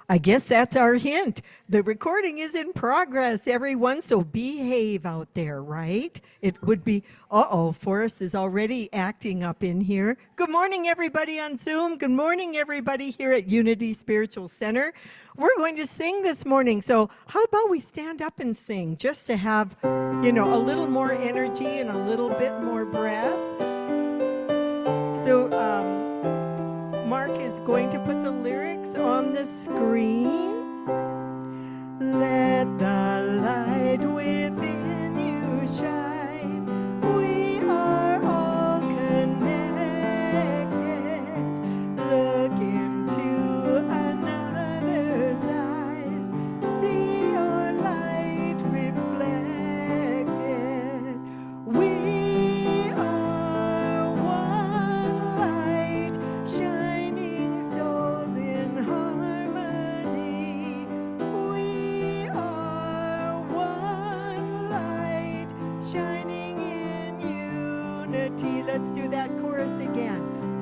I guess that's our hint. The recording is in progress, everyone, so behave out there, right? It would be, Forrest is already acting up in here. Good morning, everybody on Zoom. Good morning, everybody here at Unity Spiritual Center. We're going to sing this morning, so how about we stand up and sing just to have, a little more energy and a little bit more breath. So, Mark is going to put the lyrics on the screen. Let the light within you shine. We are all connected. Look into another's eyes. See your light reflected. We are one light, shining souls in harmony. We are one light, shining in unity. Let's do that chorus again.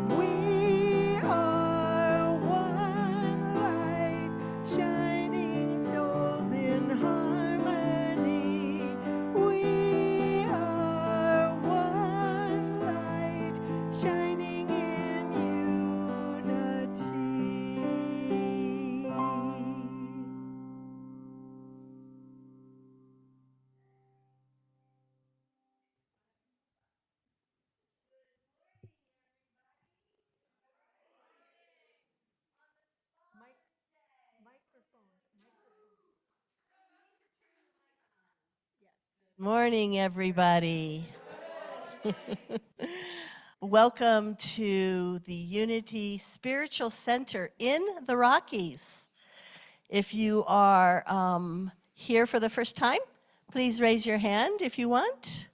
We are one light, shining souls in harmony. We are one light, shining in unity. Morning, everybody. Welcome to the Unity Spiritual Center in the Rockies. If you are here for the first time, please raise your hand if you want.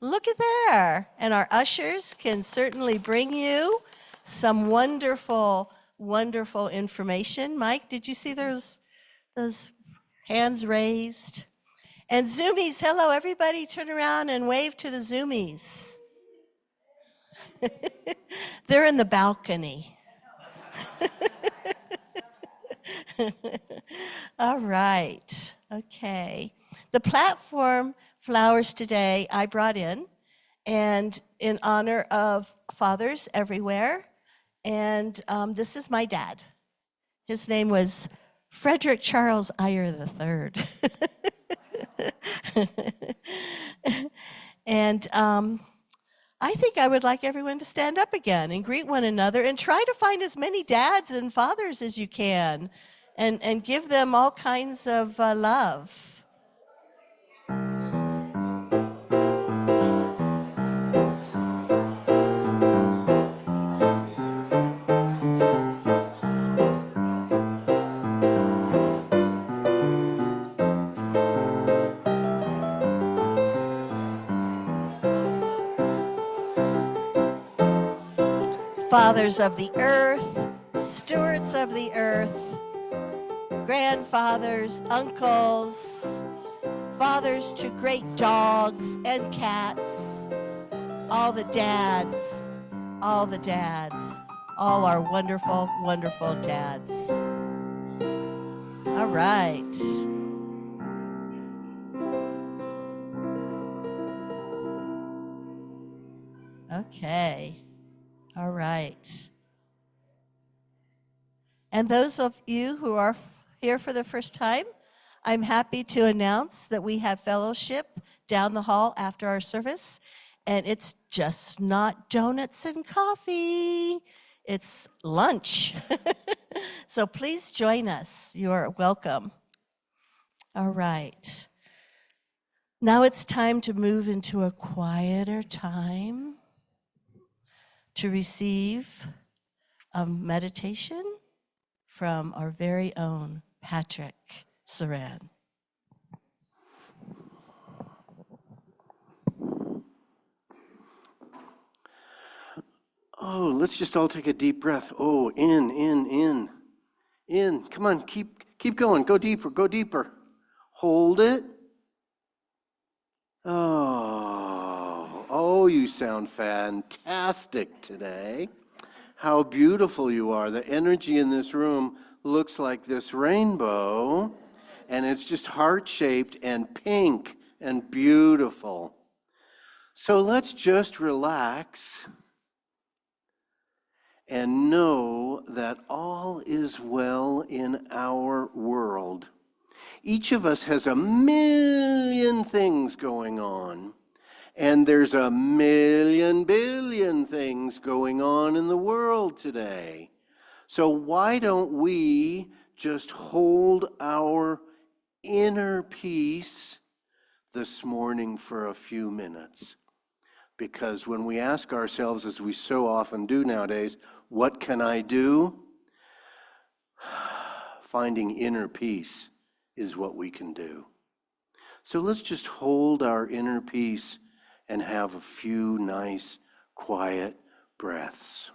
Look at there. And our ushers can certainly bring you some wonderful, wonderful information. Mike, did you see those hands raised? And Zoomies, hello, everybody. Turn around and wave to the Zoomies. They're in the balcony. All right. Okay. The platform flowers today I brought in, and in honor of fathers everywhere. And this is my dad. His name was Frederick Charles Iyer III. And I think I would like everyone to stand up again and greet one another and try to find as many dads and fathers as you can and give them all kinds of love. Fathers of the earth, stewards of the earth, grandfathers, uncles, fathers to great dogs and cats, all the dads, all our wonderful, wonderful dads. All right. Okay. All right. And those of you who are here for the first time, I'm happy to announce that we have fellowship down the hall after our service, and it's just not donuts and coffee. It's lunch. So please join us. You are welcome. All right. Now it's time to move into a quieter time to receive a meditation from our very own Patrick Soran. Oh, let's just all take a deep breath. Oh, in. Come on, keep going. Go deeper. Hold it. Oh, you sound fantastic today. how beautiful you are. The energy in this room looks like this rainbow, and it's just heart-shaped and pink and beautiful. So let's just relax and know that all is well in our world. Each of us has a million things going on, and there's a million billion things going on in the world today. So why don't we just hold our inner peace this morning for a few minutes? Because when we ask ourselves, as we so often do nowadays, what can I do? Finding inner peace is what we can do. So let's just hold our inner peace and have a few nice, quiet breaths.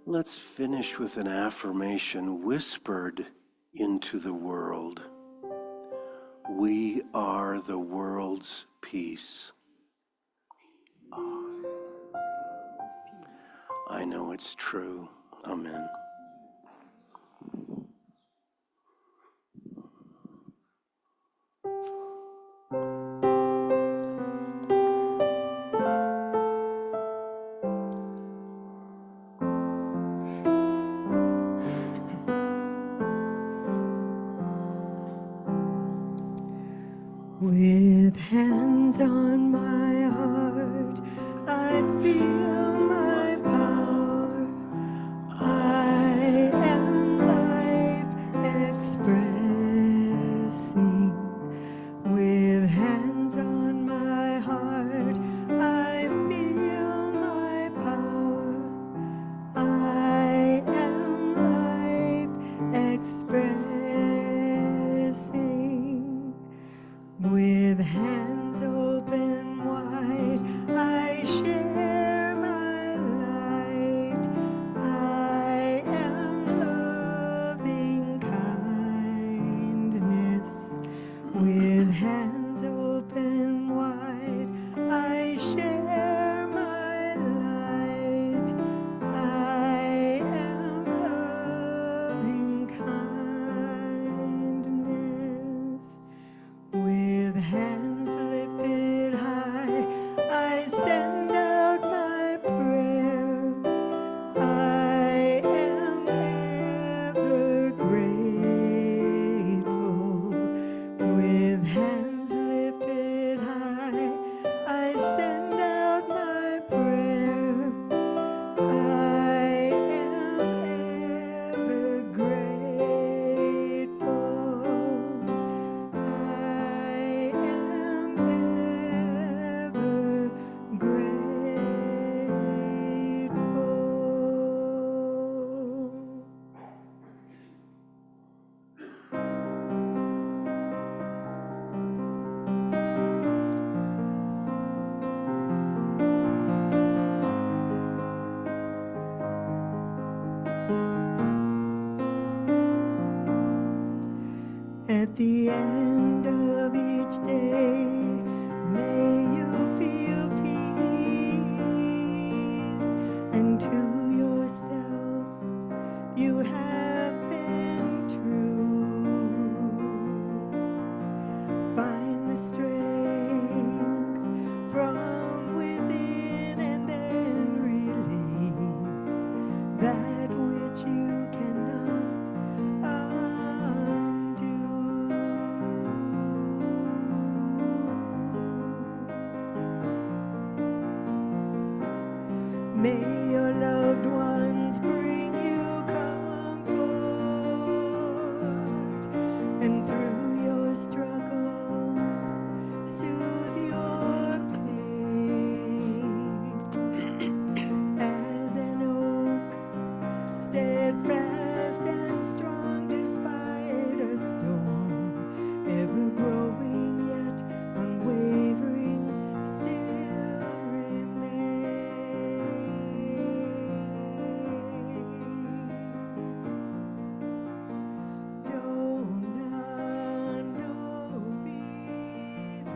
Let's finish with an affirmation whispered into the world. We are the world's peace. I know it's true. Amen. With hands on my heart, I feel my power. I am life expressing. With hands on my heart, I feel my power. I am life expressing. With hands open wide, I share my May your loved ones bring you comfort, and through your struggles, soothe your pain. As an oak, steadfast and strong despite a storm, ever growing yet unwavering, still remain. Dona nobis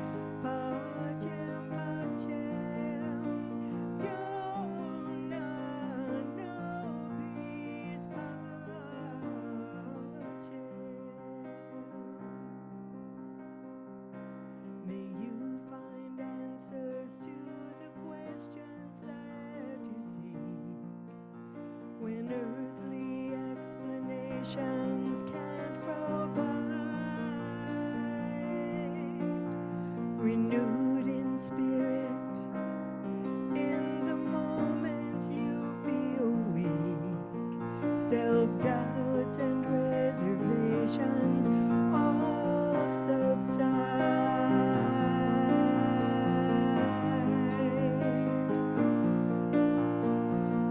pacem pacem. Dona nobis pacem. May you find answers to the questions that you seek, when earthly explanations can't provide. Renewed in spirit, in the moments you feel weak, self-doubts and reservations all subside.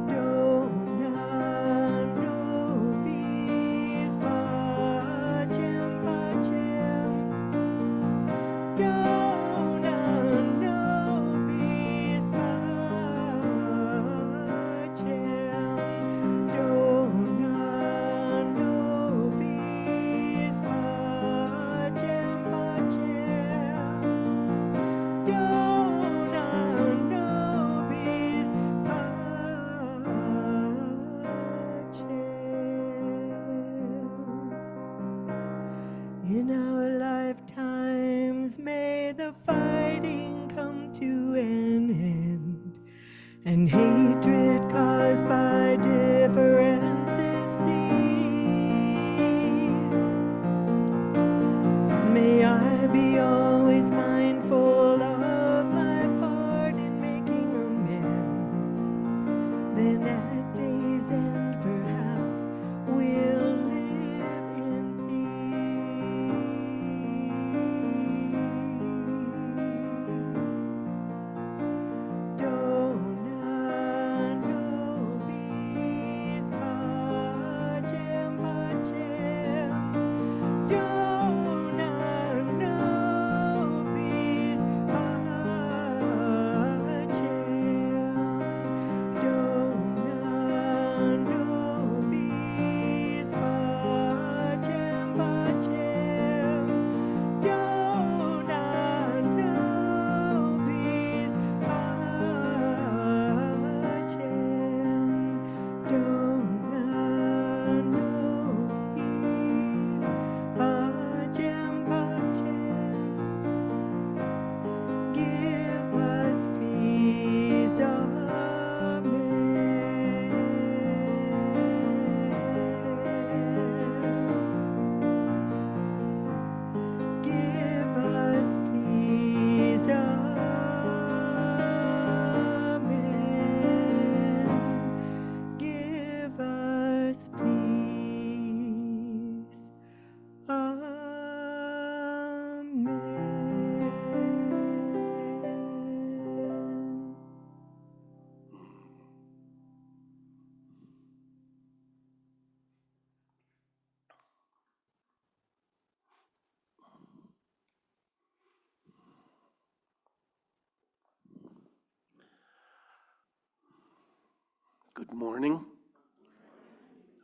Dona nobis pacem pacem. Dona nobis pacem. Dona nobis pacem pacem. Dona nobis pacem. In our lifetimes, may the fighting come to an end, and hatred caused by differences cease. May I be always mindful of my part in making amends. Then at day's end, perhaps we'll live in peace. Dona nobis pacem pacem. Dona nobis pacem. Dona nobis pacem pacem. Dona nobis pacem. Dona nobis pacem pacem. Give us peace, amen. Give us peace, amen. Give us peace, amen. Good morning.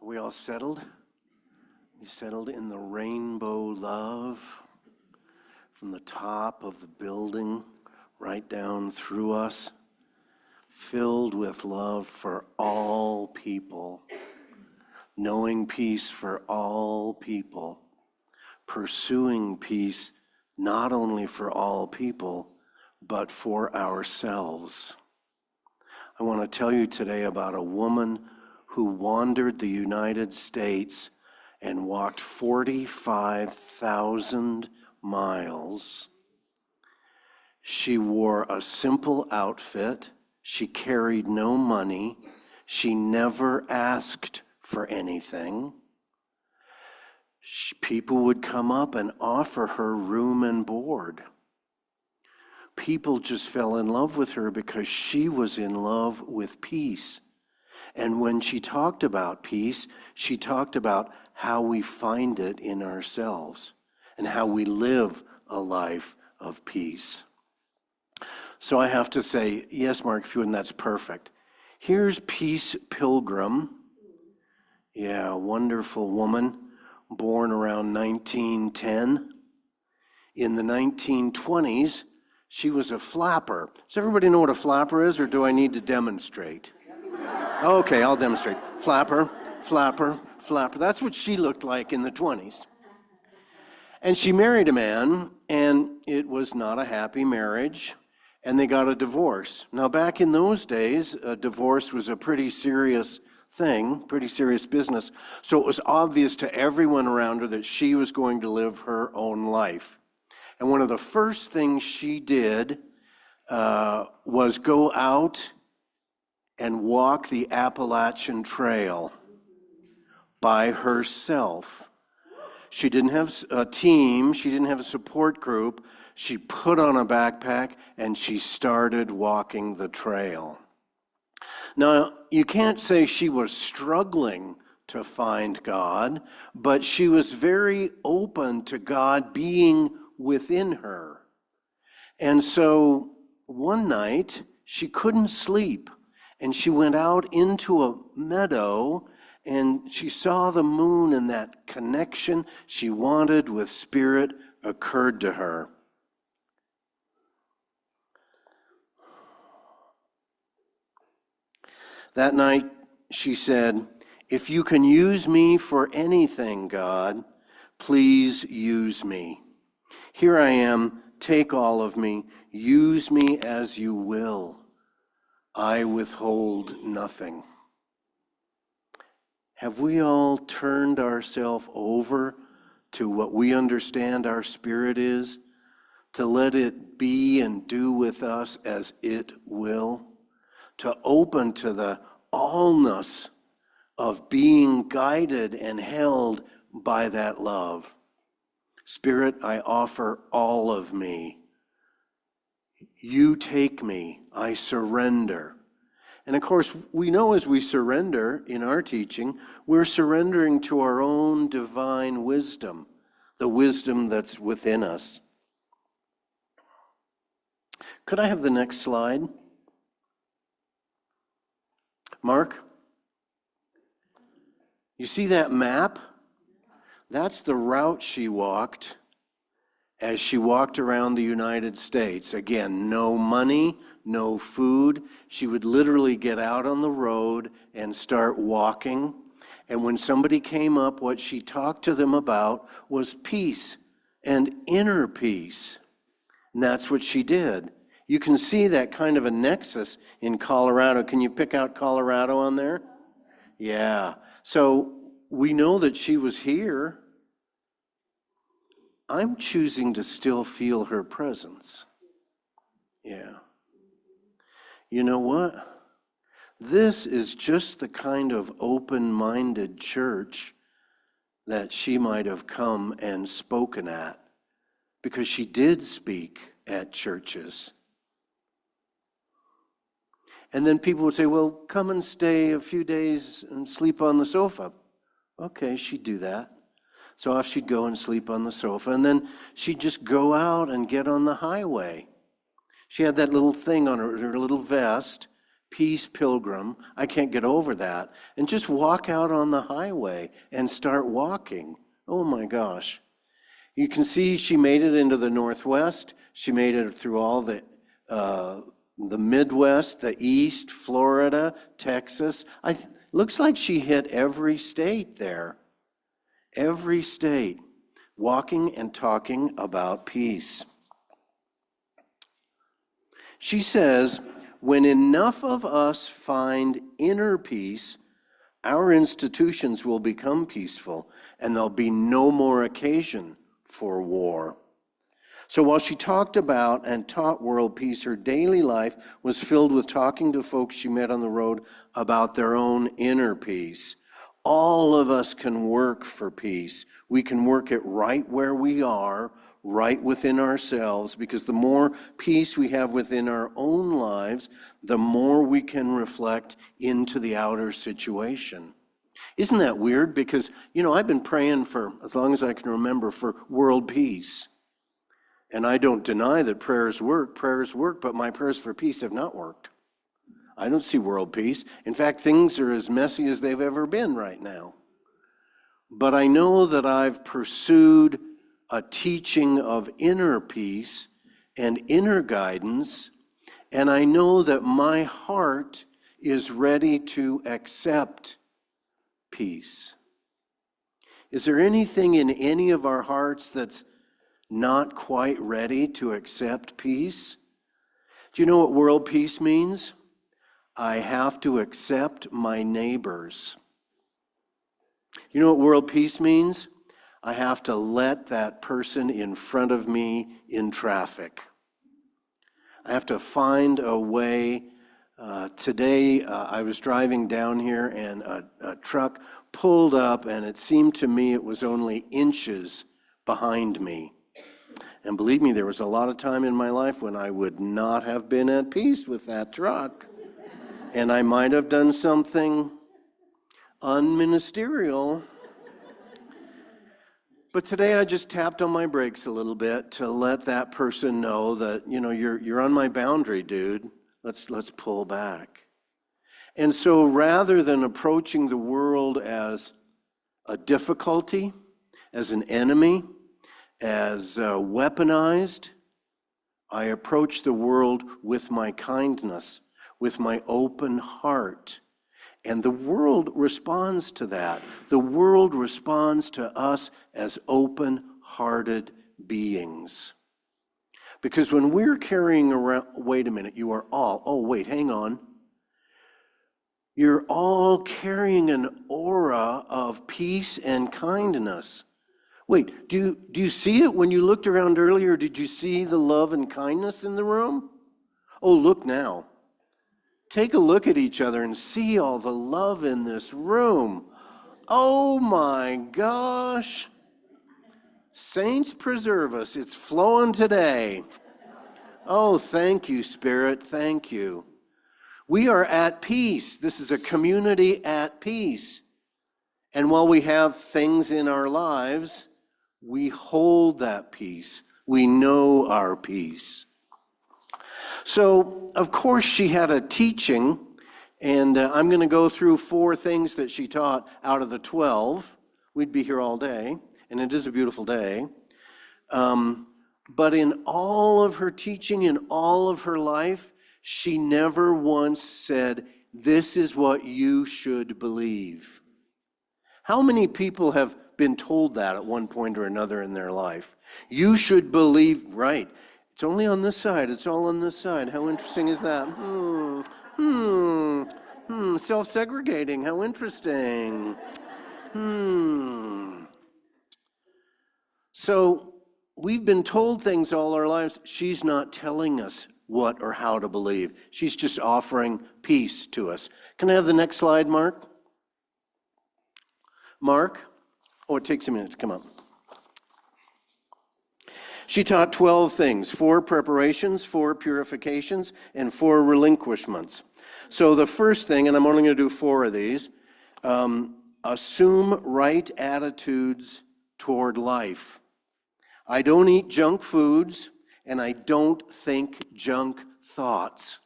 Are we all settled? We settled in the rainbow love from the top of the building right down through us, filled with love for all people, knowing peace for all people, pursuing peace not only for all people, but for ourselves. I want to tell you today about a woman who wandered the United States and walked 45,000 miles. She wore a simple outfit She carried no money. She never asked for anything. People would come up and offer her room and board. People just fell in love with her because she was in love with peace. And when she talked about peace, she talked about how we find it in ourselves and how we live a life of peace. So I have to say, yes, Mark, if you wouldn't, that's perfect. Here's Peace Pilgrim. Yeah, a wonderful woman, born around 1910. In the 1920s, she was a flapper. Does everybody know what a flapper is, or do I need to demonstrate? Okay, I'll demonstrate. Flapper, flapper, flapper. That's what she looked like in the 20s. And she married a man, and it was not a happy marriage, and they got a divorce. Now, back in those days, a divorce was a pretty serious thing, pretty serious business. So it was obvious to everyone around her that she was going to live her own life. And one of the first things she did was go out and walk the Appalachian Trail by herself. She didn't have a team, she didn't have a support group. She put on a backpack and she started walking the trail. Now, you can't say she was struggling to find God, but she was very open to God being within her. And so one night, she couldn't sleep, and she went out into a meadow, and she saw the moon, and that connection she wanted with Spirit occurred to her. That night, she said, "If you can use me for anything, God, please use me. Here I am, take all of me, use me as you will. I withhold nothing." Have we all turned ourselves over to what we understand our spirit is, to let it be and do with us as it will? To open to the allness of being guided and held by that love. Spirit, I offer all of me. You take me, I surrender. And of course, we know as we surrender in our teaching, we're surrendering to our own divine wisdom, the wisdom that's within us. Could I have the next slide? Mark, you see that map? That's the route she walked as she walked around the United States. Again, no money, no food. She would literally get out on the road and start walking. And when somebody came up, what she talked to them about was peace and inner peace. And that's what she did. You can see that kind of a nexus in Colorado. Can you pick out Colorado on there? Yeah. So we know that she was here. I'm choosing to still feel her presence. Yeah. You know what? This is just the kind of open-minded church that she might have come and spoken at, because she did speak at churches. And then people would say, well, come and stay a few days and sleep on the sofa. Okay, she'd do that. So off she'd go and sleep on the sofa, and then she'd just go out and get on the highway. She had that little thing on her little vest, Peace Pilgrim. I can't get over that. And just walk out on the highway and start walking. Oh my gosh. You can see she made it into the Northwest. She made it through all the Midwest, the East, Florida, Texas. Looks like she hit every state there. Every state, walking and talking about peace. She says, when enough of us find inner peace, our institutions will become peaceful, and there'll be no more occasion for war. So while she talked about and taught world peace, her daily life was filled with talking to folks she met on the road about their own inner peace. All of us can work for peace. We can work it right where we are, right within ourselves, because the more peace we have within our own lives, the more we can reflect into the outer situation. Isn't that weird? Because, I've been praying for as long as I can remember for world peace. And I don't deny that prayers work, but my prayers for peace have not worked. I don't see world peace. In fact, things are as messy as they've ever been right now. But I know that I've pursued a teaching of inner peace and inner guidance, and I know that my heart is ready to accept peace. Is there anything in any of our hearts that's not quite ready to accept peace? Do you know what world peace means? I have to accept my neighbors. You know what world peace means? I have to let that person in front of me in traffic. I have to find a way. Today, I was driving down here and a truck pulled up, and it seemed to me it was only inches behind me. And believe me, there was a lot of time in my life when I would not have been at peace with that truck. And I might have done something unministerial. But today I just tapped on my brakes a little bit to let that person know that, you're on my boundary, dude. Let's pull back. And so rather than approaching the world as a difficulty, as an enemy, as weaponized, I approach the world with my kindness, with my open heart. And the world responds to that. The world responds to us as open-hearted beings. Because when we're carrying around, wait a minute, you are all, oh wait, hang on. You're all carrying an aura of peace and kindness. Wait, do you see it when you looked around earlier? Did you see the love and kindness in the room? Oh, look now. Take a look at each other and see all the love in this room. Oh my gosh. Saints preserve us. It's flowing today. Oh, thank you, Spirit. Thank you. We are at peace. This is a community at peace. And while we have things in our lives, we hold that peace. We know our peace. So, of course, she had a teaching, and I'm going to go through 4 things that she taught out of the 12. We'd be here all day, and it is a beautiful day. But in all of her teaching, in all of her life, she never once said, "This is what you should believe." How many people have been told that at one point or another in their life? You should believe, right? It's only on this side. It's all on this side. How interesting is that? Self-segregating. How interesting. So we've been told things all our lives. She's not telling us what or how to believe. She's just offering peace to us. Can I have the next slide, Mark? Mark? Oh, it takes a minute to come up. She taught 12 things, 4 preparations, 4 purifications, and 4 relinquishments. So the first thing, and I'm only going to do 4 of these, assume right attitudes toward life. I don't eat junk foods, and I don't think junk thoughts.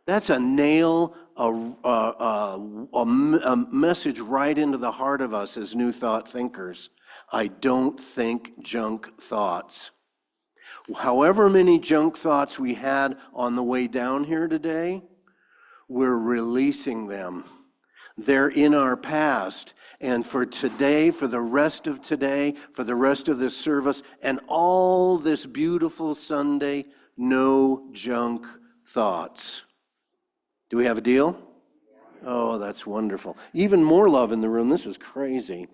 That's a nail, a message right into the heart of us as New Thought thinkers. I don't think junk thoughts. However many junk thoughts we had on the way down here today, we're releasing them. They're in our past. And for today, for the rest of today, for the rest of this service, and all this beautiful Sunday, no junk thoughts. Do we have a deal? Oh, that's wonderful. Even more love in the room. This is crazy.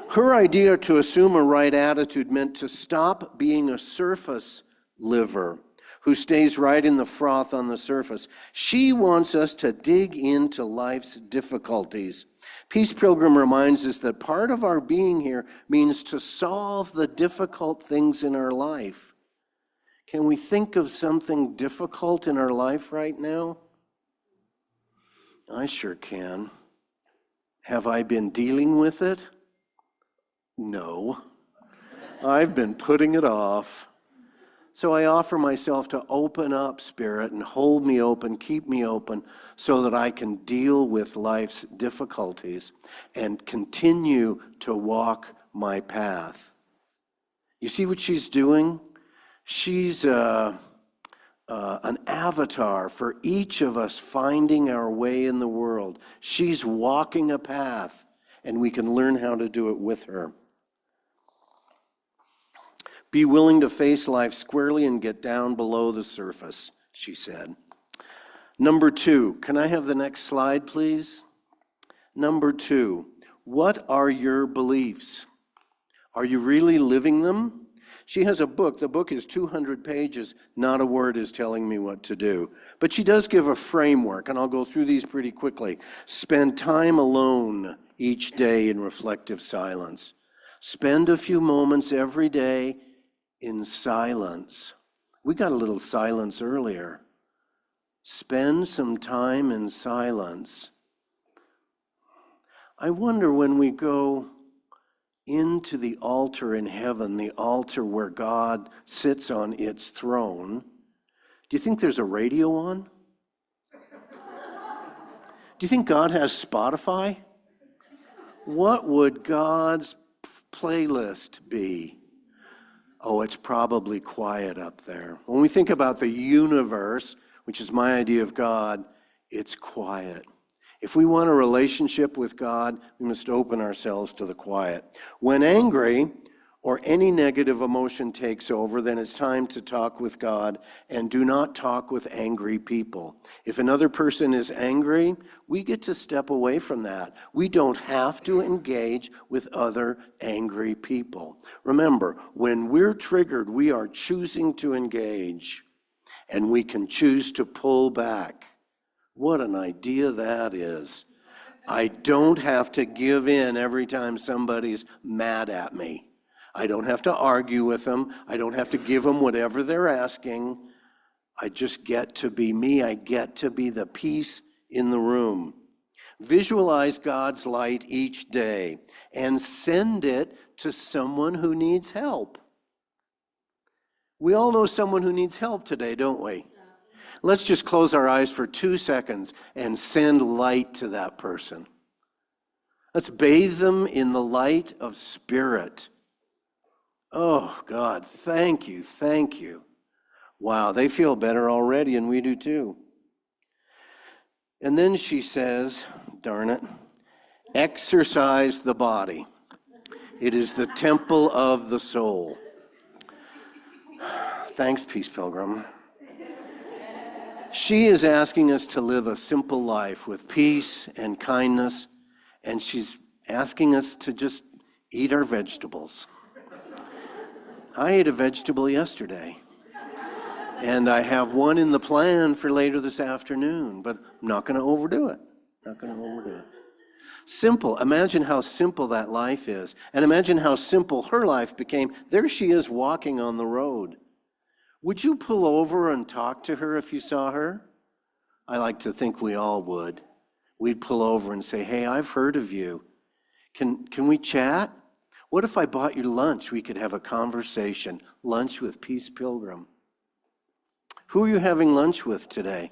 Her idea to assume a right attitude meant to stop being a surface liver who stays right in the froth on the surface. She wants us to dig into life's difficulties. Peace Pilgrim reminds us that part of our being here means to solve the difficult things in our life. Can we think of something difficult in our life right now? I sure can. Have I been dealing with it? No. I've been putting it off. So I offer myself to open up, Spirit, and hold me open, keep me open, so that I can deal with life's difficulties and continue to walk my path. You see what she's doing? She's an avatar for each of us finding our way in the world. She's walking a path, and we can learn how to do it with her. Be willing to face life squarely and get down below the surface, she said. Number 2, can I have the next slide, please? Number 2, what are your beliefs? Are you really living them? She has a book. The book is 200 pages. Not a word is telling me what to do. But she does give a framework, and I'll go through these pretty quickly. Spend time alone each day in reflective silence. Spend a few moments every day in silence. We got a little silence earlier. Spend some time in silence. I wonder when we go into the altar in heaven, the altar where God sits on its throne, do you think there's a radio on? Do you think God has Spotify? What would God's playlist be? Oh, it's probably quiet up there. When we think about the universe, which is my idea of God, it's quiet. If we want a relationship with God, we must open ourselves to the quiet. When angry or any negative emotion takes over, then it's time to talk with God, and do not talk with angry people. If another person is angry, we get to step away from that. We don't have to engage with other angry people. Remember, when we're triggered, we are choosing to engage, and we can choose to pull back. What an idea that is. I don't have to give in every time somebody's mad at me. I don't have to argue with them. I don't have to give them whatever they're asking. I just get to be me. I get to be the peace in the room. Visualize God's light each day and send it to someone who needs help. We all know someone who needs help today, don't we? Let's just close our eyes for 2 seconds and send light to that person. Let's bathe them in the light of Spirit. Oh, God, thank you, thank you. Wow, they feel better already, and we do too. And then she says, darn it, exercise the body. It is the temple of the soul. Thanks, Peace Pilgrim. She is asking us to live a simple life with peace and kindness, and she's asking us to just eat our vegetables. I ate a vegetable yesterday, and I have one in the plan for later this afternoon, but I'm not going to overdo it. Not going to overdo it. Simple. Imagine how simple that life is, and imagine how simple her life became. There she is walking on the road. Would you pull over and talk to her if you saw her? I like to think we all would. We'd pull over and say, hey, I've heard of you. Can we chat? What if I bought you lunch? We could have a conversation. Lunch with Peace Pilgrim. Who are you having lunch with today?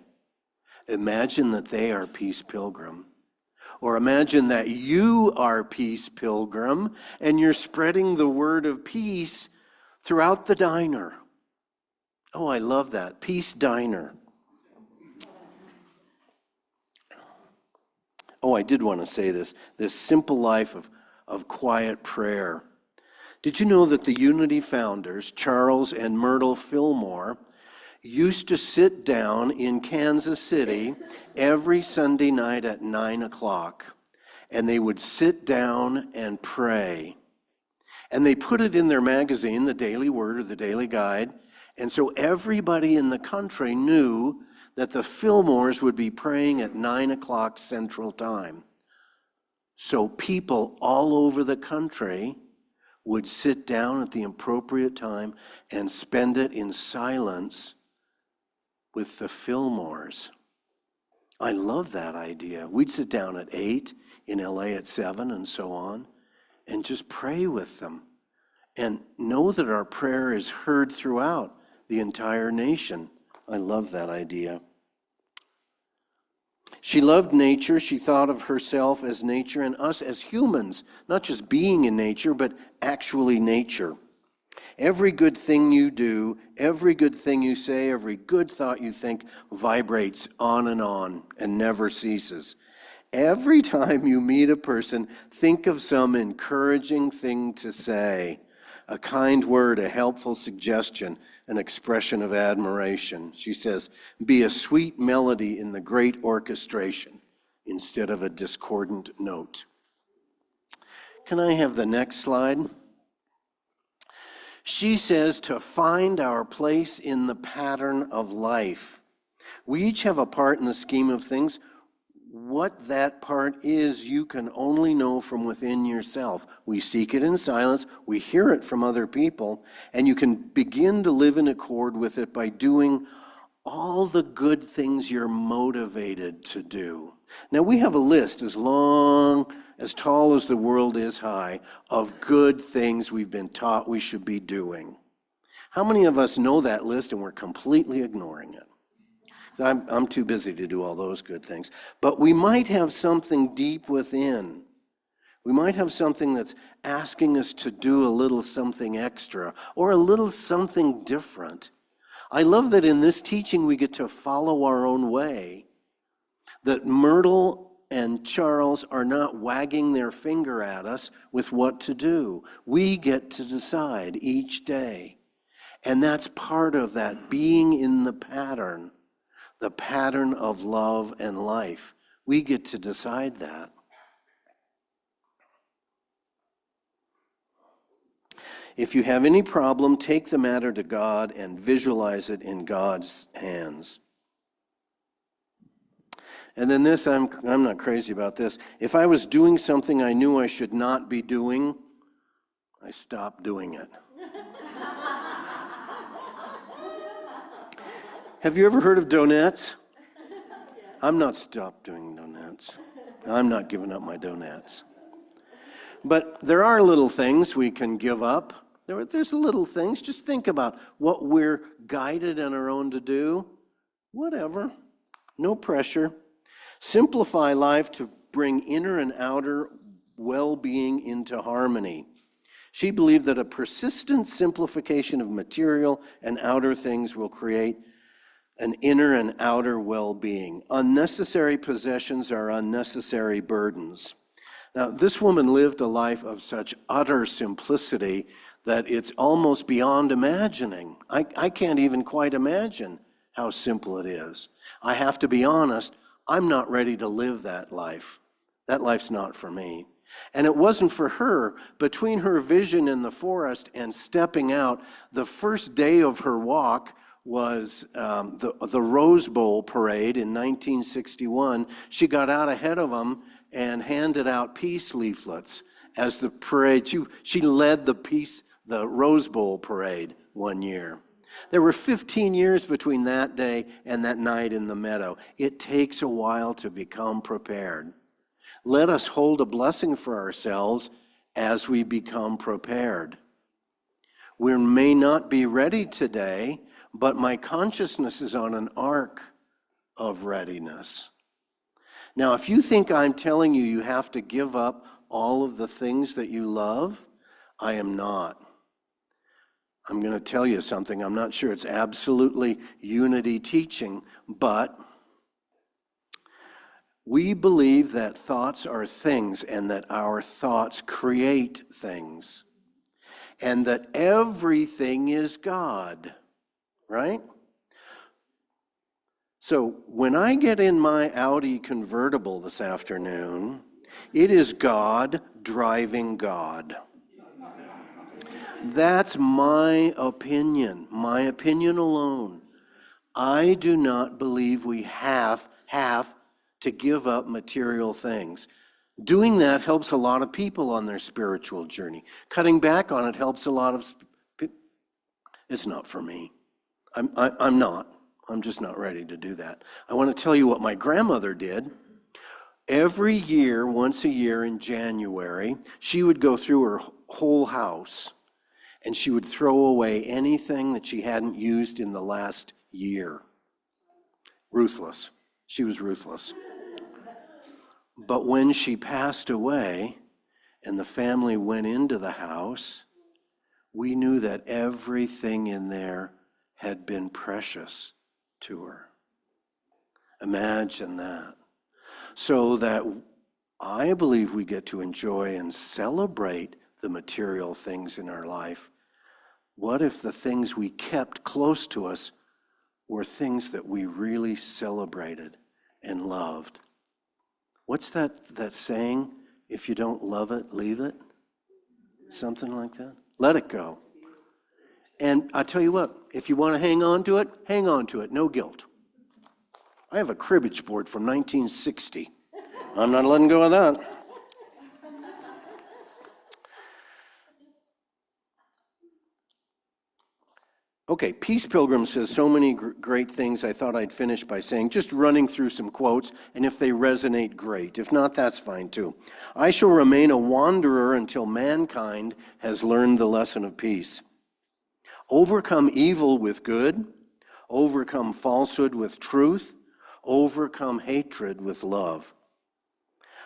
Imagine that they are Peace Pilgrim. Or imagine that you are Peace Pilgrim and you're spreading the word of peace throughout the diner. Oh, I love that. Peace Diner. Oh, I did want to say this simple life of quiet prayer. Did you know that the Unity founders, Charles and Myrtle Fillmore, used to sit down in Kansas City every Sunday night at 9 o'clock, and they would sit down and pray. And they put it in their magazine, the Daily Word or the Daily Guide. And so everybody in the country knew that the Fillmores would be praying at 9 o'clock Central Time. So people all over the country would sit down at the appropriate time and spend it in silence with the Fillmores. I love that idea. We'd sit down at 8, in LA at 7, and so on, and just pray with them and know that our prayer is heard throughout the entire nation. I love that idea. She loved nature. She thought of herself as nature and us as humans, not just being in nature, but actually nature. Every good thing you do, every good thing you say, every good thought you think vibrates on and never ceases. Every time you meet a person, think of some encouraging thing to say, a kind word, a helpful suggestion, an expression of admiration. She says, be a sweet melody in the great orchestration instead of a discordant note. Can I have the next slide? She says to find our place in the pattern of life. We each have a part in the scheme of things. What that part is, you can only know from within yourself. We seek it in silence, we hear it from other people, and you can begin to live in accord with it by doing all the good things you're motivated to do. Now, we have a list as long, as tall as the world is high, of good things we've been taught we should be doing. How many of us know that list and we're completely ignoring it? I'm too busy to do all those good things. But we might have something deep within. We might have something that's asking us to do a little something extra or a little something different. I love that in this teaching we get to follow our own way, that Myrtle and Charles are not wagging their finger at us with what to do. We get to decide each day. And that's part of that being in the pattern of love and life. We get to decide that. If you have any problem, take the matter to God and visualize it in God's hands. And then this, I'm not crazy about this. If I was doing something I knew I should not be doing, I stopped doing it. Have you ever heard of donuts? I'm not stopped doing donuts. I'm not giving up my donuts. But there are little things we can give up. There's little things. Just think about what we're guided on our own to do. Whatever. No pressure. Simplify life to bring inner and outer well-being into harmony. She believed that a persistent simplification of material and outer things will create an inner and outer well-being. Unnecessary possessions are unnecessary burdens. Now, this woman lived a life of such utter simplicity that it's almost beyond imagining. I can't even quite imagine how simple it is. I have to be honest, I'm not ready to live that life. That life's not for me. And it wasn't for her. Between her vision in the forest and stepping out, the first day of her walk was the Rose Bowl parade in 1961. She got out ahead of them and handed out peace leaflets as the parade. She led the Rose Bowl parade one year. There were 15 years between that day and that night in the meadow. It takes a while to become prepared. Let us hold a blessing for ourselves as we become prepared. We may not be ready today, but my consciousness is on an arc of readiness. Now, if you think I'm telling you you have to give up all of the things that you love, I am not. I'm going to tell you something. I'm not sure it's absolutely unity teaching, but we believe that thoughts are things and that our thoughts create things and that everything is God. Right? So when I get in my Audi convertible this afternoon, it is God driving God. That's my opinion alone. I do not believe we have to give up material things. Doing that helps a lot of people on their spiritual journey. Cutting back on it helps a lot of it's not for me. I'm not. I'm just not ready to do that. I want to tell you what my grandmother did. Every year, once a year in January, she would go through her whole house and she would throw away anything that she hadn't used in the last year. Ruthless. She was ruthless. But when she passed away and the family went into the house, we knew that everything in there had been precious to her. Imagine that. So that I believe we get to enjoy and celebrate the material things in our life. What if the things we kept close to us were things that we really celebrated and loved? What's that saying? If you don't love it, leave it? Something like that. Let it go. And I tell you what, if you want to hang on to it, no guilt. I have a cribbage board from 1960. I'm not letting go of that. Okay, Peace Pilgrim says so many great things. I thought I'd finish by saying, just running through some quotes, and if they resonate, great. If not, that's fine too. I shall remain a wanderer until mankind has learned the lesson of peace. Overcome evil with good, overcome falsehood with truth, overcome hatred with love.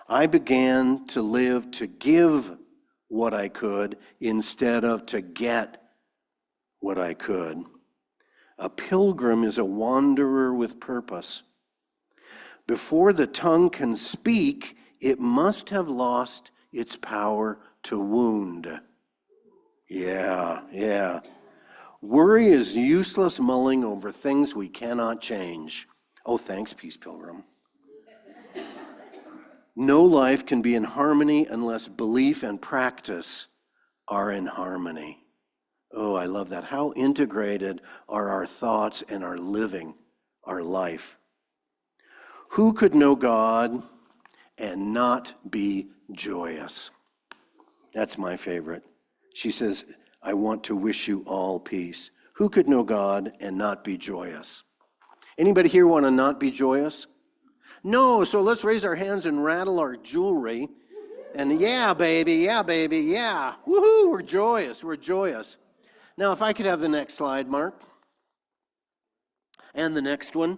I began to live to give what I could instead of to get what I could. A pilgrim is a wanderer with purpose. Before the tongue can speak, it must have lost its power to wound. Yeah. Worry is useless mulling over things we cannot change. Oh, thanks, Peace Pilgrim. No life can be in harmony unless belief and practice are in harmony. Oh, I love that. How integrated are our thoughts and our living, our life? Who could know God and not be joyous? That's my favorite. She says, I want to wish you all peace. Who could know God and not be joyous? Anybody here want to not be joyous? No, so let's raise our hands and rattle our jewelry. And yeah, baby, yeah. Woohoo, we're joyous. Now, if I could have the next slide, Mark. And the next one.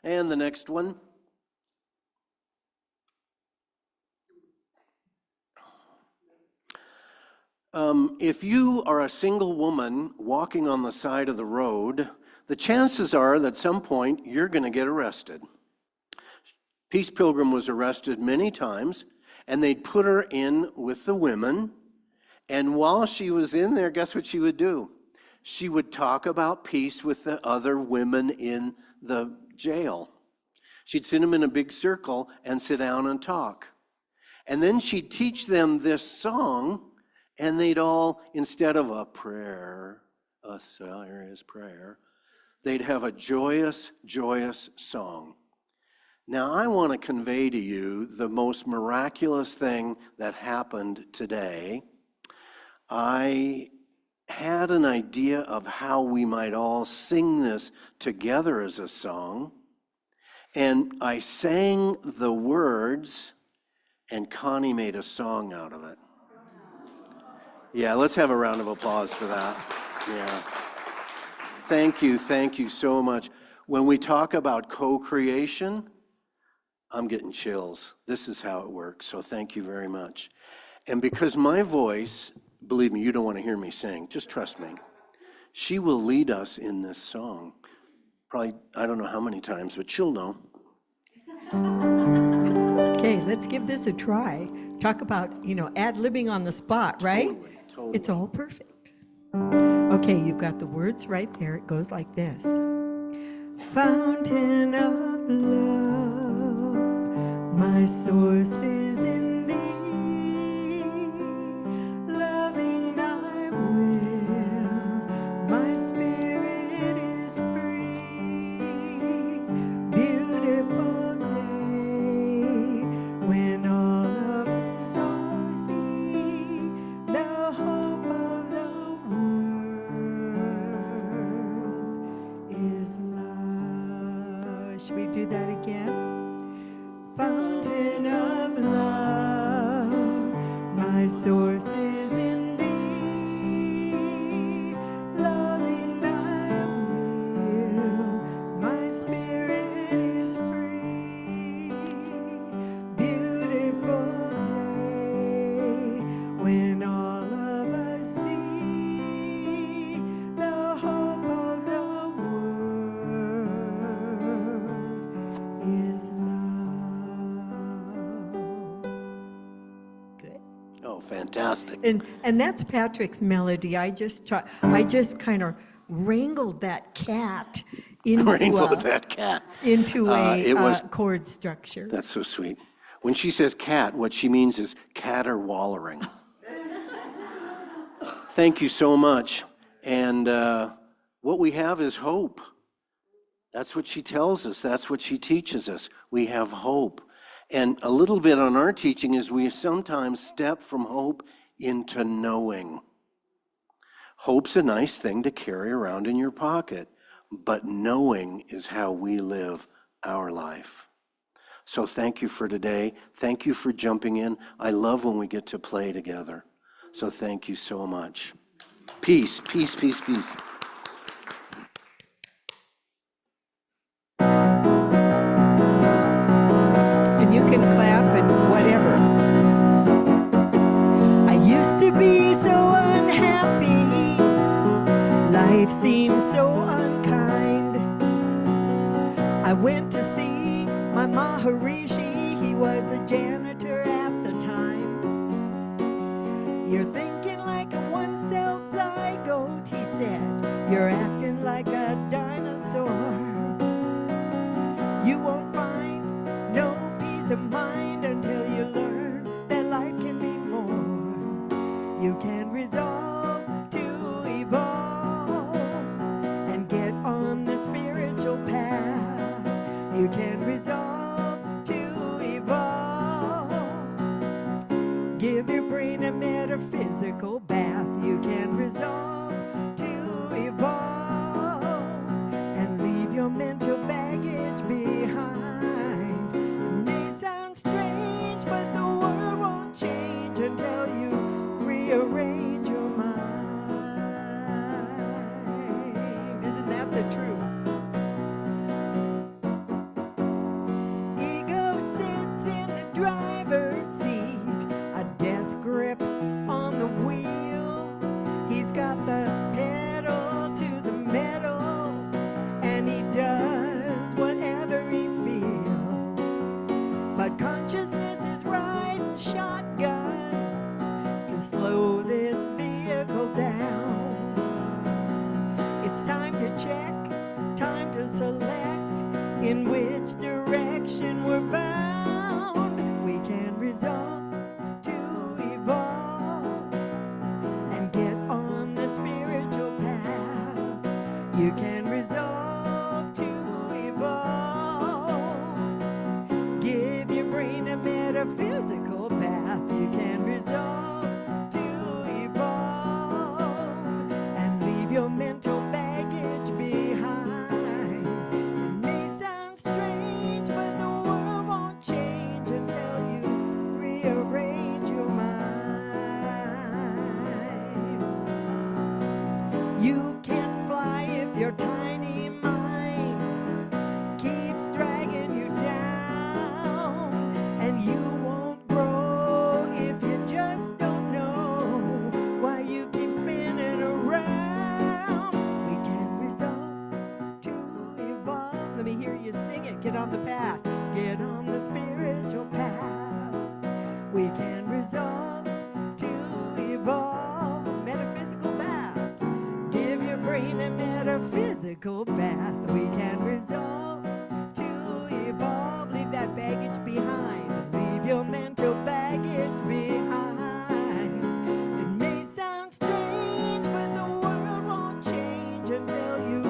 And the next one. If you are a single woman walking on the side of the road, the chances are that at some point you're going to get arrested. Peace Pilgrim was arrested many times, and they'd put her in with the women. And while she was in there, guess what she would do? She would talk about peace with the other women in the jail. She'd sit them in a big circle and sit down and talk. And then she'd teach them this song, and they'd all, instead of a prayer, a serious prayer, they'd have a joyous song. Now, I want to convey to you the most miraculous thing that happened today. I had an idea of how we might all sing this together as a song, and I sang the words, and Connie made a song out of it. Yeah, let's have a round of applause for that. Yeah. Thank you so much. When we talk about co-creation, I'm getting chills. This is how it works, so thank you very much. And because my voice, believe me, you don't want to hear me sing, just trust me. She will lead us in this song. Probably, I don't know how many times, but she'll know. Okay, let's give this a try. Talk about, ad-libbing on the spot, right? Totally. It's all perfect. Okay, you've got the words right there. It goes like this. Fountain of love, my source is in thee. Should we do that again? Fountain of love, my source is in thee. Loving thy will, my spirit is free. Beautiful day when all of us see the hope of the world is love. Good. Oh, fantastic. And that's Patrick's melody. I just kind of wrangled that cat into Rainbow, that cat. It was- chord structure. That's so sweet. When she says cat, what she means is caterwaulering. Thank you so much. And what we have is hope. That's what she tells us. That's what she teaches us. We have hope. And a little bit on our teaching is we sometimes step from hope into knowing. Hope's a nice thing to carry around in your pocket, but knowing is how we live our life. So thank you for today. Thank you for jumping in. I love when we get to play together. So thank you so much. Peace, peace, peace, peace. And you can clap and whatever. I used to be so unhappy. Life seemed so unkind. I went to see my Maharishi. He was a janitor at the time. You're thinking like a one-celled zygote, he said. You're acting like a dinosaur. You won't find no peace of mind until you learn that life can be more. You can resolve to evolve and get on the spiritual path. You can resolve to evolve. Give your brain a metaphysical bath. You can resolve to evolve and leave your mental baggage behind. It may sound strange, but the world won't change until you rearrange your mind. Isn't that the truth? Ego sits in the driver's seat, a death grip on the wheel. He's got the pedal to the metal, and he does whatever he feels. But consciousness is riding shotgun to slow this vehicle down. It's time to check, time to select in which direction we're bound. We can resolve to evolve and get on the spiritual path. You can resolve to evolve. Give your brain a metaphysical bath. You can resolve to evolve and leave your mental baggage behind. It may sound strange, but the world won't change until you rearrange your mind. You can't fly if your tiny mind keeps dragging you down, and you won't grow if you just don't know why you keep spinning around. We can resolve to evolve. Let me hear you sing it. Get on the path. Get on the spiritual path. We can resolve to evolve. Metaphysical bath. Give your brain a metaphysical bath. We can resolve to evolve. Leave that baggage behind. Leave your mental baggage behind. It may sound strange, but the world won't change until you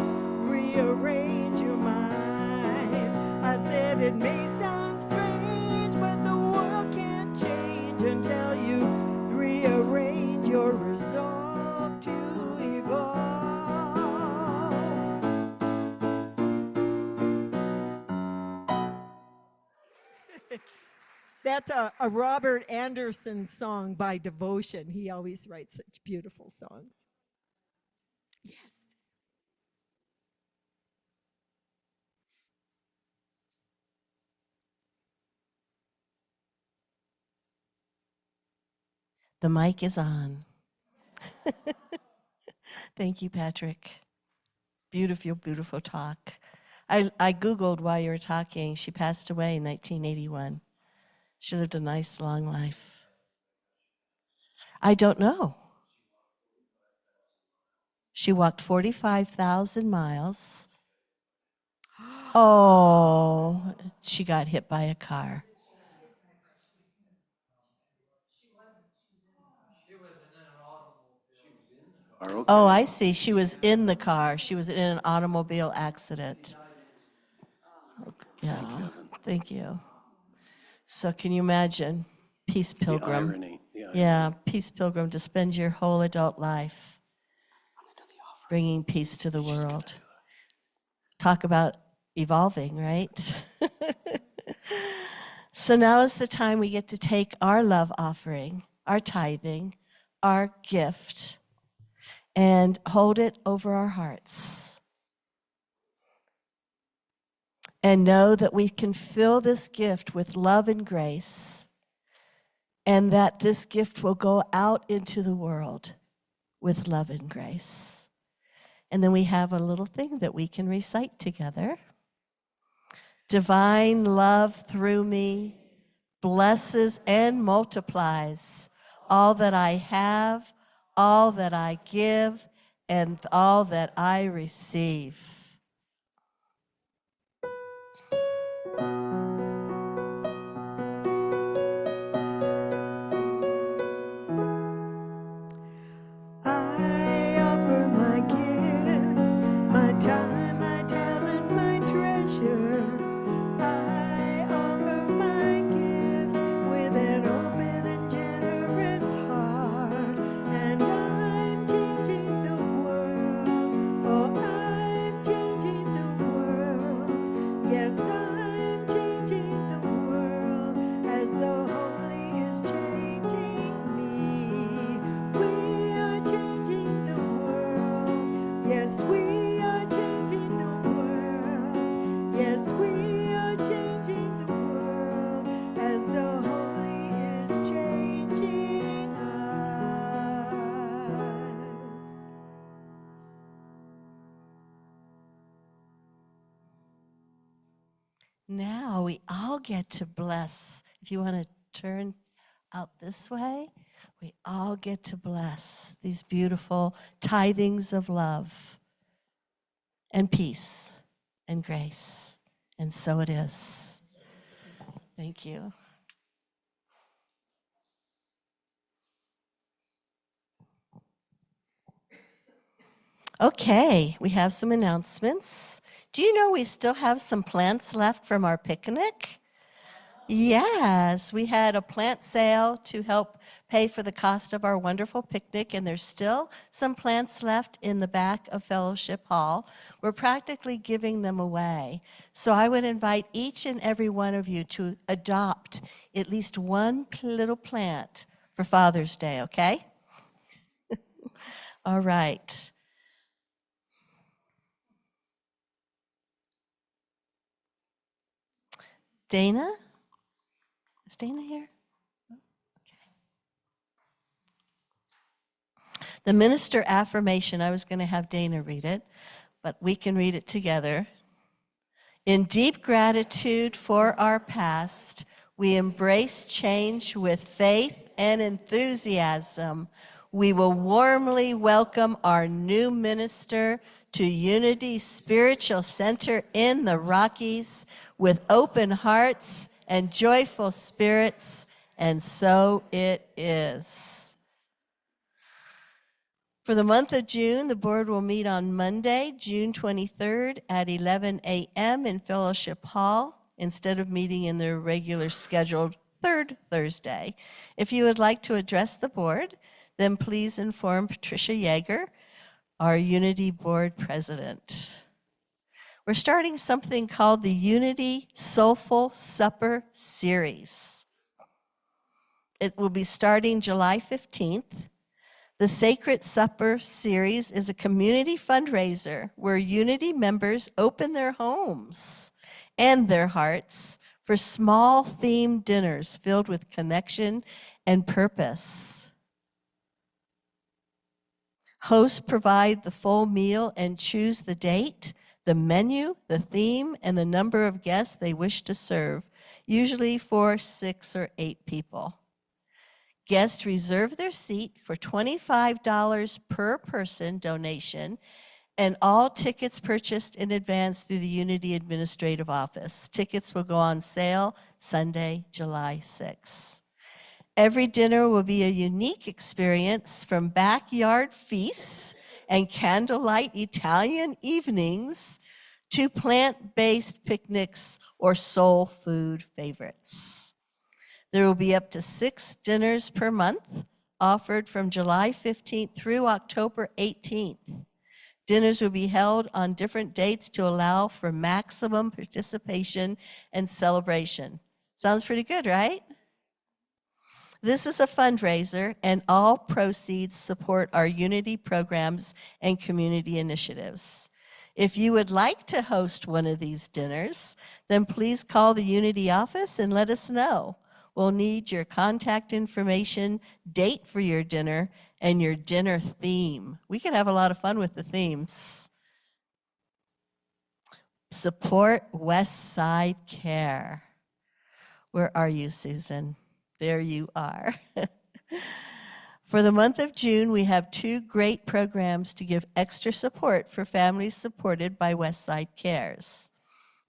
rearrange your mind. I said it may sound strange, but the world can't change until you rearrange your resolve to evolve. That's a Robert Anderson song by devotion. He always writes such beautiful songs. Yes. The mic is on. Thank you, Patrick. Beautiful, beautiful talk. I Googled while you were talking. She passed away in 1981. She lived a nice, long life. I don't know. She walked 45,000 miles. Oh, she got hit by a car. Okay. Oh, I see. She was in the car. She was in an automobile accident. Yeah, thank you. So can you imagine? Peace The Pilgrim. irony. Yeah, Peace Pilgrim, to spend your whole adult life bringing peace to the world. Talk about evolving, right? So now is the time we get to take our love offering, our tithing, our gift, and hold it over our hearts. And know that we can fill this gift with love and grace, and that this gift will go out into the world with love and grace. And then we have a little thing that we can recite together. Divine love through me blesses and multiplies all that I have, all that I give, and all that I receive. I offer my gifts, my time, my talent, my treasure. I offer my gifts with an open and generous heart. And I'm changing the world. Oh, I'm changing the world. Yes, I'm changing the world as the Holy is changing me. We are changing the world. Yes, we are changing the world. Yes, we are changing the world as the Holy is changing us. Now we all get to bless. If you want to turn out this way, we all get to bless these beautiful tithings of love and peace and grace. And so it is. Thank you. Okay, we have some announcements. Do you know we still have some plants left from our picnic? Yes, we had a plant sale to help pay for the cost of our wonderful picnic, and there's still some plants left in the back of Fellowship Hall. We're practically giving them away. So I would invite each and every one of you to adopt at least one little plant for Father's Day, okay? All right. Dana? Is Dana here? The minister affirmation, I was going to have Dana read it, but we can read it together. In deep gratitude for our past, we embrace change with faith and enthusiasm. We will warmly welcome our new minister to Unity Spiritual Center in the Rockies with open hearts and joyful spirits, and so it is. For the month of June, the board will meet on Monday, June 23rd at 11 a.m. in Fellowship Hall instead of meeting in their regular scheduled third Thursday. If you would like to address the board, then please inform Patricia Yeager, our Unity Board President. We're starting something called the Unity Soulful Supper Series. It will be starting July 15th. The Sacred Supper Series is a community fundraiser where Unity members open their homes and their hearts for small themed dinners filled with connection and purpose. Hosts provide the full meal and choose the date, the menu, the theme, and the number of guests they wish to serve, usually for 6 or 8 people. Guests reserve their seat for $25 per person donation, and all tickets purchased in advance through the Unity Administrative Office. Tickets will go on sale Sunday, July 6th. Every dinner will be a unique experience, from backyard feasts and candlelight Italian evenings to plant-based picnics or soul food favorites. There will be up to 6 dinners per month, offered from July 15th through October 18th. Dinners will be held on different dates to allow for maximum participation and celebration. Sounds pretty good, right? This is a fundraiser, and all proceeds support our Unity programs and community initiatives. If you would like to host one of these dinners, then please call the Unity office and let us know. We'll need your contact information, date for your dinner, and your dinner theme. We can have a lot of fun with the themes. Support West Side Care. Where are you, Susan? There you are. For the month of June, we have 2 great programs to give extra support for families supported by Westside Cares.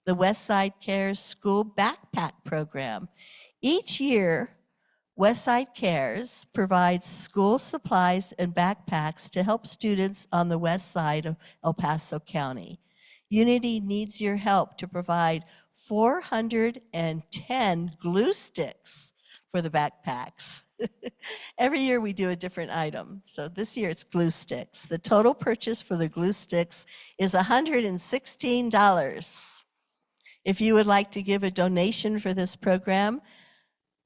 The Westside Cares School Backpack Program. Each year, Westside Cares provides school supplies and backpacks to help students on the west side of El Paso County. Unity needs your help to provide 410 glue sticks for the backpacks. Every year we do a different item. So this year it's glue sticks. The total purchase for the glue sticks is $116. If you would like to give a donation for this program,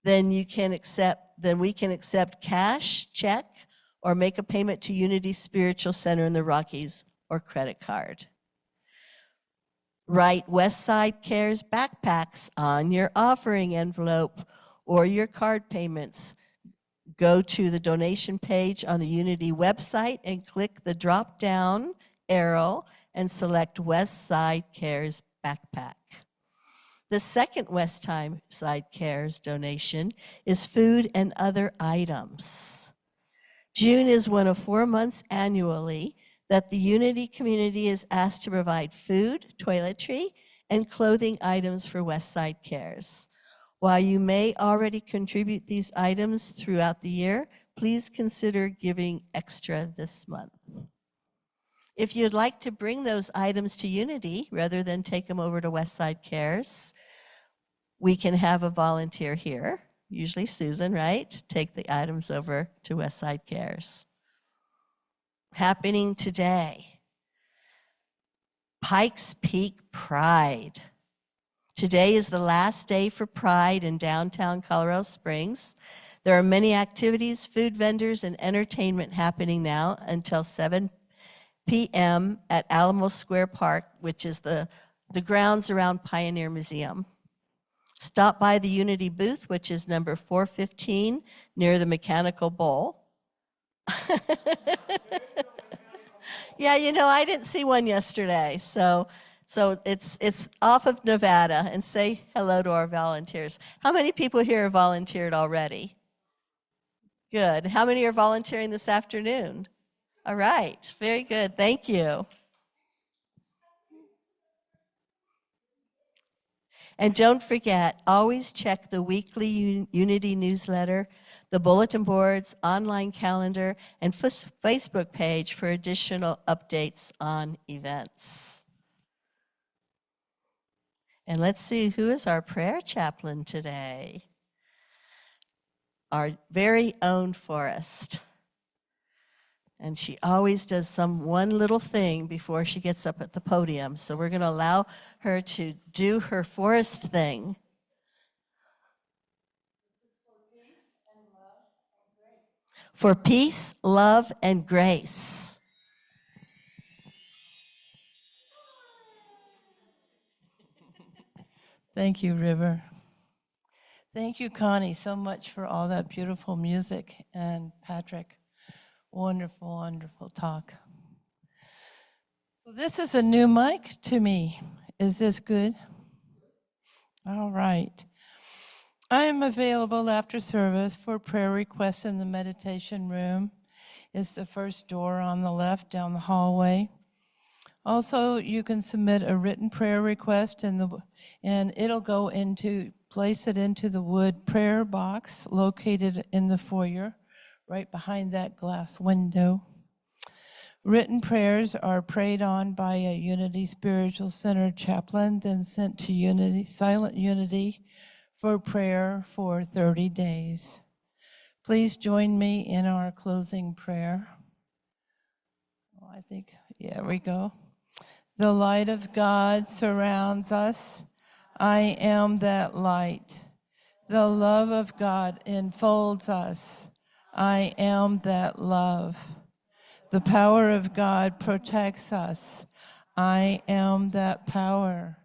then we can accept cash, check, or make a payment to Unity Spiritual Center in the Rockies or credit card. Write Westside Cares backpacks on your offering envelope or your card payments. Go to the donation page on the Unity website and click the drop-down arrow and select Westside Cares backpack. The second Westside Cares donation is food and other items. June is one of 4 months annually that the Unity community is asked to provide food, toiletry, and clothing items for Westside Cares. While you may already contribute these items throughout the year, please consider giving extra this month. If you'd like to bring those items to Unity rather than take them over to Westside Cares, we can have a volunteer here, usually Susan, right? Take the items over to Westside Cares. Happening today, Pikes Peak Pride. Today is the last day for Pride in downtown Colorado Springs. There are many activities, food vendors, and entertainment happening now until 7 p.m. at Alamo Square Park, which is the grounds around Pioneer Museum. Stop by the Unity booth, which is number 415 near the Mechanical Bowl. Yeah, you know, I didn't see one yesterday, so it's off of Nevada, and say hello to our volunteers. How many people here have volunteered already? Good. How many are volunteering this afternoon? All right, very good, thank you. And don't forget, always check the weekly Unity newsletter, the bulletin boards, online calendar, and Facebook page for additional updates on events. And let's see, who is our prayer chaplain today? Our very own Forrest. And she always does some one little thing before she gets up at the podium. So we're going to allow her to do her forest thing. For peace, love, and grace. Thank you, River. Thank you, Connie, so much for all that beautiful music. And Patrick, wonderful, wonderful talk. Well, this is a new mic to me. Is this good? All right. I am available after service for prayer requests in the meditation room. It's the first door on the left down the hallway. Also, you can submit a written prayer request and it'll place it into the wood prayer box located in the foyer, right behind that glass window. Written prayers are prayed on by a Unity Spiritual Center chaplain, then sent to Silent Unity for prayer for 30 days. Please join me in our closing prayer. Here we go. The light of God surrounds us. I am that light. The love of God enfolds us. I am that love. The power of God protects us. I am that power.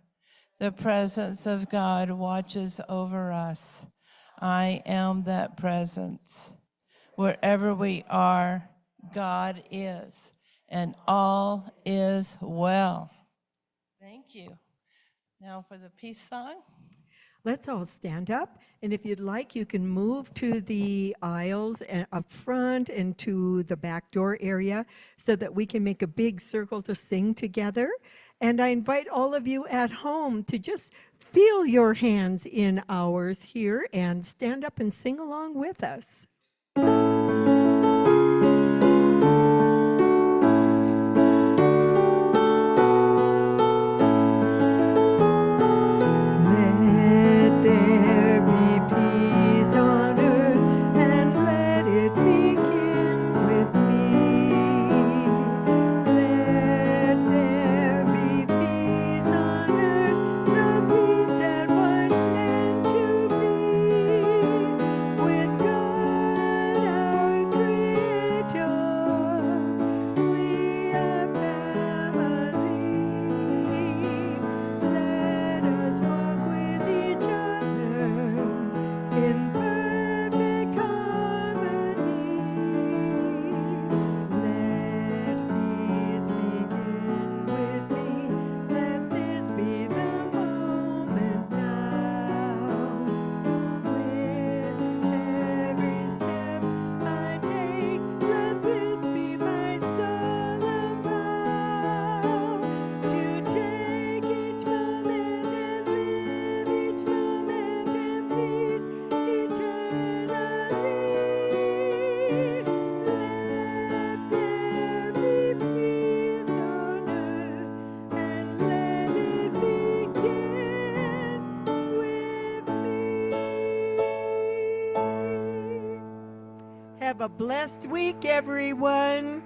The presence of God watches over us. I am that presence. Wherever we are, God is, and all is well. Thank you. Now for the peace song. Let's all stand up, and if you'd like, you can move to the aisles and up front and to the back door area so that we can make a big circle to sing together. And I invite all of you at home to just feel your hands in ours here and stand up and sing along with us. Let there be peace on earth, and let it begin with me. Let there be peace on earth, the peace that was meant to be. With God our Creator, we are family. Let us walk with each other in perfect harmony. Let peace begin with me. Let this be the moment now. With every step I take, let this be my solemn vow. To take each moment and live each moment in peace eternally. Let there be peace on earth, and let it begin with me. Have a blessed week, everyone.